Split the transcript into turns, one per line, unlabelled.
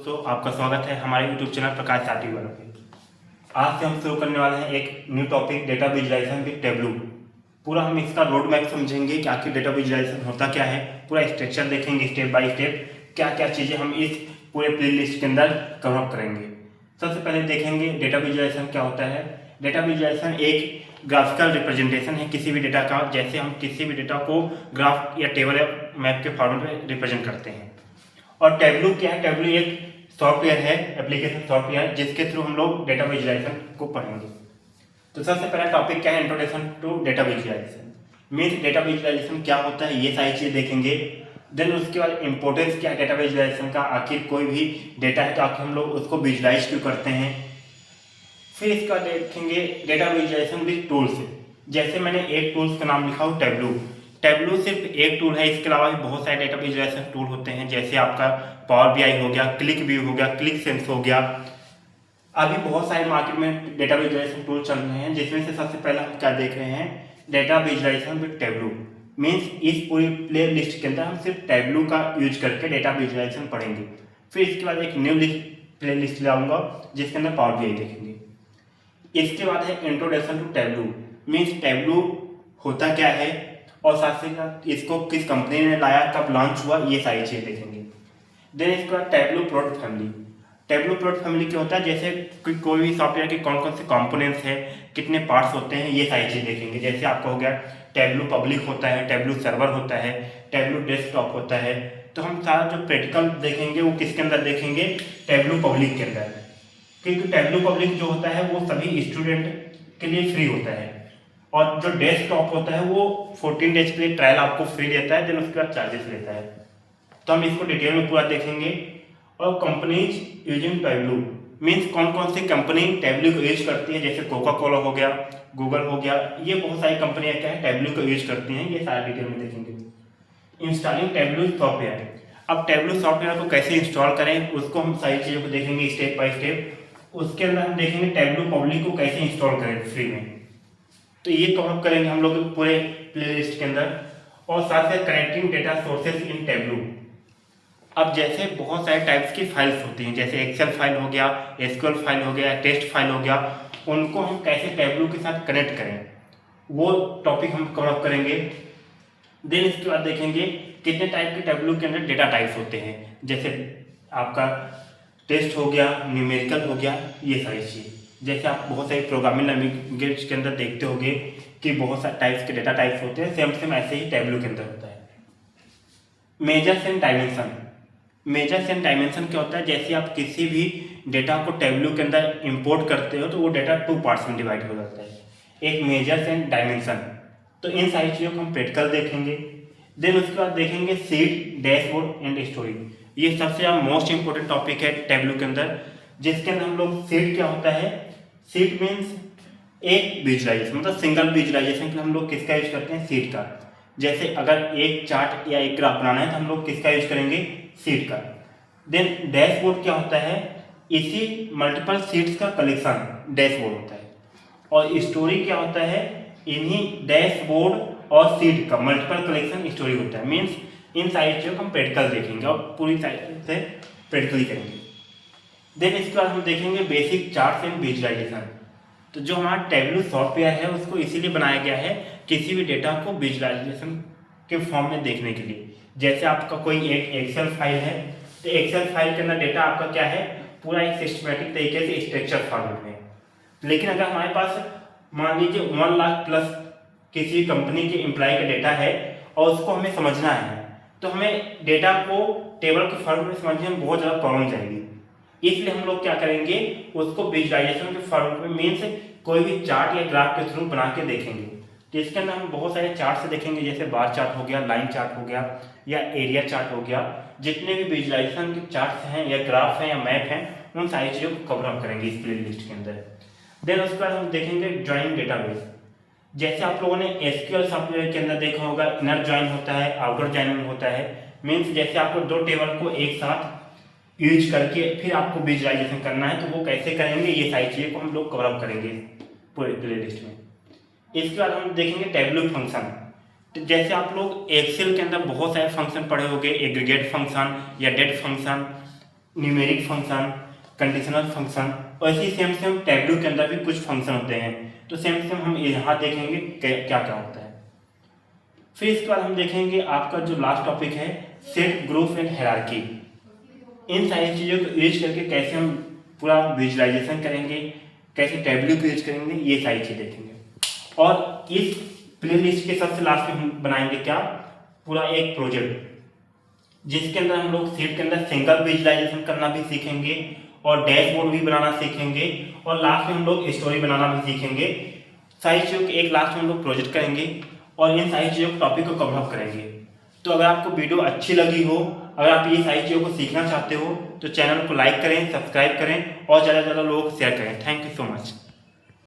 दोस्तों आपका स्वागत है हमारे YouTube चैनल प्रकाश साटी वालों पे। आज से हम शुरू करने वाले हैं एक new topic data visualization with Tableau. पूरा हम इसका रोड मैप समझेंगे कि आखिर डेटा विजुअलाइजेशन होता क्या है, पूरा स्ट्रक्चर देखेंगे स्टेप बाय स्टेप, क्या क्या चीज़ें हम इस पूरे प्लेलिस्ट के अंदर कवर करेंगे। सबसे पहले देखेंगे डेटा विजुअलाइजेशन क्या होता है। डेटा विजुअलाइजेशन एक ग्राफिकल रिप्रेजेंटेशन है किसी भी डेटा का, जैसे हम किसी भी डेटा को ग्राफ या टेबल या मैप के फॉर्मेट में रिप्रेजेंट करते हैं। और टेबलू क्या है, टेबलू एक सॉफ्टवेयर है, एप्लीकेशन सॉफ्टवेयर, जिसके थ्रू हम लोग डेटा विजुअलाइजेशन को पढ़ेंगे। तो सबसे पहला टॉपिक क्या है, introduction to data visualization. Means data visualization क्या होता है, ये सारी चीज़ें देखेंगे। देन उसके बाद इंपॉर्टेंस क्या है डेटा विजुअलाइजेशन का, आखिर कोई भी डेटा है तो आखिर हम लोग उसको विजुअलाइज क्यों करते हैं। फिर इसका देखेंगे डेटा विजुअलाइजेशन विद टूल्स। जैसे मैंने एक टूल्स का नाम लिखा हो टेबलू। टेबलू सिर्फ एक टूल है, इसके अलावा भी बहुत सारे डेटा विजुअलाइजेशन टूल होते हैं, जैसे आपका पावर बीआई हो गया, क्लिक व्यू हो गया, क्लिक सेंस हो गया। अभी बहुत सारे मार्केट में डेटा विजुअलाइजेशन टूल चल रहे हैं, जिसमें से सबसे पहले हम क्या देख रहे हैं, data visualization with Tableau. Means इस पूरी प्ले लिस्ट के अंदर हम सिर्फ टेबलू का यूज करके डेटा विजुअलाइजेशन पढ़ेंगे। फिर इसके बाद एक न्यू प्ले लिस्ट लाऊंगा जिसके अंदर पावर बीआई देखेंगे। इसके बाद है introduction to Tableau. Means Tableau होता क्या है और साथ ही साथ इसको किस कंपनी ने लाया, कब लॉन्च हुआ, ये सारी चीज़ें देखेंगे। देन इसके बाद tableau product family. Tableau product family क्या होता है, जैसे कोई भी सॉफ्टवेयर के कौन कौन से कंपोनेंट्स हैं, कितने पार्ट्स होते हैं, ये सारी चीज़ देखेंगे। जैसे आपका हो गया टेबलू पब्लिक होता है, टेबलू सर्वर होता है, टेबलू डेस्कटॉप होता है। तो हम सारा जो प्रैक्टिकल देखेंगे वो किसके अंदर देखेंगे, टेबलू पब्लिक के अंदर। क्योंकि टेबलू पब्लिक जो होता है वो सभी स्टूडेंट के लिए फ्री होता है, और जो डेस्कटॉप होता है वो 14 डेज के लिए ट्रायल आपको फ्री देता है, देन उसके बाद चार्जेस लेता है। तो हम इसको डिटेल में पूरा देखेंगे। और कंपनीज यूजिंग टेबलू, मीन्स कौन कौन सी कंपनी टेबलू को यूज करती है, जैसे कोका कोला हो गया, गूगल हो गया, ये बहुत सारी कंपनियां क्या है टेबलू को यूज करती हैं, ये सारा डिटेल में देखेंगे। Installing tableau software. अब टेबलू सॉफ्टवेयर को कैसे इंस्टॉल करें उसको हम सारी चीज़ों को देखेंगे स्टेप बाय स्टेप। उसके अंदर हम देखेंगे टेबलू पब्लिक को कैसे इंस्टॉल करें फ्री में, तो ये कवर करेंगे हम लोग पूरे प्लेलिस्ट के अंदर। और साथ में कनेक्टिंग डेटा सोर्सेज इन टेबलू। अब जैसे बहुत सारे टाइप्स की फाइल्स होती हैं, जैसे एक्सेल फाइल हो गया, एसक्यूएल फाइल हो गया, टेक्स्ट फाइल हो गया, उनको हम कैसे टेबलू के साथ कनेक्ट करें, वो टॉपिक हम कवर करेंगे। देन इसके बाद देखेंगे कितने टाइप के टेबलू के अंदर डेटा टाइप्स होते हैं, जैसे आपका टेक्स्ट हो गया, न्यूमेरिकल हो गया, ये सारी चीज़। जैसे आप बहुत सारे प्रोग्रामिंग लैंग्वेज के अंदर देखते होंगे कि बहुत सारे टाइप्स के डेटा टाइप्स होते हैं, सेम सेम ऐसे ही टेबलू के अंदर होता है। Measures and dimension. Measures and dimension क्या होता है, जैसे आप किसी भी डेटा को टेबलू के अंदर इंपोर्ट करते हो तो वो डेटा 2 पार्ट्स में डिवाइड हो जाता है, एक मेजर्स एंड डायमेंशन। तो इन सारी चीज़ों को हम प्रैक्टिकल देखेंगे। देन उसके बाद देखेंगे सीट, डैशबोर्ड एंड स्टोरी। ये सबसे ज़्यादा मोस्ट इंपॉर्टेंट टॉपिक है टेबलू के अंदर, जिसके अंदर हम लोग सीट क्या होता है, सीट मीन्स एक विजुअलाइजेशन, मतलब सिंगल विजुअलाइजेशन के लिए हम लोग किसका यूज करते हैं, सीट का। जैसे अगर एक चार्ट या एक ग्राफ बनाना है तो हम लोग किसका यूज करेंगे, सीट का। देन डैशबोर्ड क्या होता है, इसी मल्टीपल सीट्स का कलेक्शन डैशबोर्ड होता है। और स्टोरी क्या होता है, इन्हीं डैशबोर्ड और सीट का मल्टीपल कलेक्शन स्टोरी होता है। मीन्स इन सारी चीज़ों को हम प्रैक्टिकल देखेंगे और पूरी तरह से प्रैक्टिकली करेंगे। देन इसके बाद हम देखेंगे बेसिक चार्ट्स एंड विजुअलाइजेशन। तो जो हमारा टेबलू सॉफ्टवेयर है उसको इसीलिए बनाया गया है किसी भी डेटा को विजुअलाइजेशन के फॉर्म में देखने के लिए। जैसे आपका कोई एक एक्सेल फाइल है, तो एक्सेल फाइल के अंदर डेटा आपका क्या है, पूरा एक सिस्टमेटिक तरीके से स्ट्रक्चर फॉर्मेट में। लेकिन अगर हमारे पास मान लीजिए 1 लाख प्लस किसी कंपनी के एम्प्लॉय का डेटा है और उसको हमें समझना है, तो हमें डेटा को टेबल के फॉर्मेट में समझने में बहुत ज़्यादा प्रॉब्लम जाएगी। इसलिए हम लोग क्या करेंगे, उसको विजुअलाइजेशन के फॉर्मेट में, मीन्स कोई भी चार्ट या ग्राफ के थ्रू बना के देखेंगे। तो इसके अंदर हम बहुत सारे चार्ट से देखेंगे, जैसे बार चार्ट हो गया, लाइन चार्ट हो गया, या एरिया चार्ट हो गया। जितने भी विजुअलाइजेशन के चार्ट्स हैं या ग्राफ हैं या मैप हैं, उन सारी चीज़ों को कवर अप करेंगे इस प्ले लिस्ट के अंदर। देन उसके बाद हम देखेंगे ज्वाइन डेटाबेस। जैसे आप लोगों ने एसक्यूएल सॉफ्टवेयर के अंदर देखा होगा, इनर ज्वाइन होता है, आउटर ज्वाइन होता है। मीन्स जैसे आपको 2 टेबल को एक साथ यूज करके फिर आपको विजुअलाइजेशन करना है, तो वो कैसे करेंगे, ये सारी चीज़ें को हम लोग कवर अप करेंगे पूरे प्लेलिस्ट में। इसके बाद हम देखेंगे टेबलू फंक्शन। तो जैसे आप लोग एक्सेल के अंदर बहुत सारे फंक्शन पढ़े होंगे, एग्रीगेट फंक्शन या date function, numeric function, conditional function, और इसी सेम सेम टेबलू के अंदर भी कुछ फंक्शन होते हैं। तो सेम सेम हम यहाँ देखेंगे क्या क्या होता है। फिर इसके बाद हम देखेंगे आपका जो लास्ट टॉपिक है सेट, ग्रुप एंड हायरार्की। इन सारी चीज़ों को यूज करके कैसे हम पूरा विजुअलाइजेशन करेंगे, कैसे टेबलू को यूज करेंगे, ये सारी चीज़ देखेंगे। और इस प्लेलिस्ट के सबसे लास्ट में हम बनाएंगे क्या, पूरा एक प्रोजेक्ट जिसके अंदर हम लोग सीट के अंदर सिंगल विजुअलाइजेशन करना भी सीखेंगे और डैशबोर्ड भी बनाना सीखेंगे और लास्ट में हम लोग स्टोरी बनाना भी सीखेंगे। सारी चीज़ों के एक लास्ट में हम लोग प्रोजेक्ट करेंगे और इन सारी चीज़ों टॉपिक को कवर अप करेंगे। तो अगर आपको वीडियो अच्छी लगी हो, अगर आप ये सारी चीज़ों को सीखना चाहते हो तो चैनल को लाइक करें, सब्सक्राइब करें और ज़्यादा से ज़्यादा लोगों को शेयर करें। Thank you so much.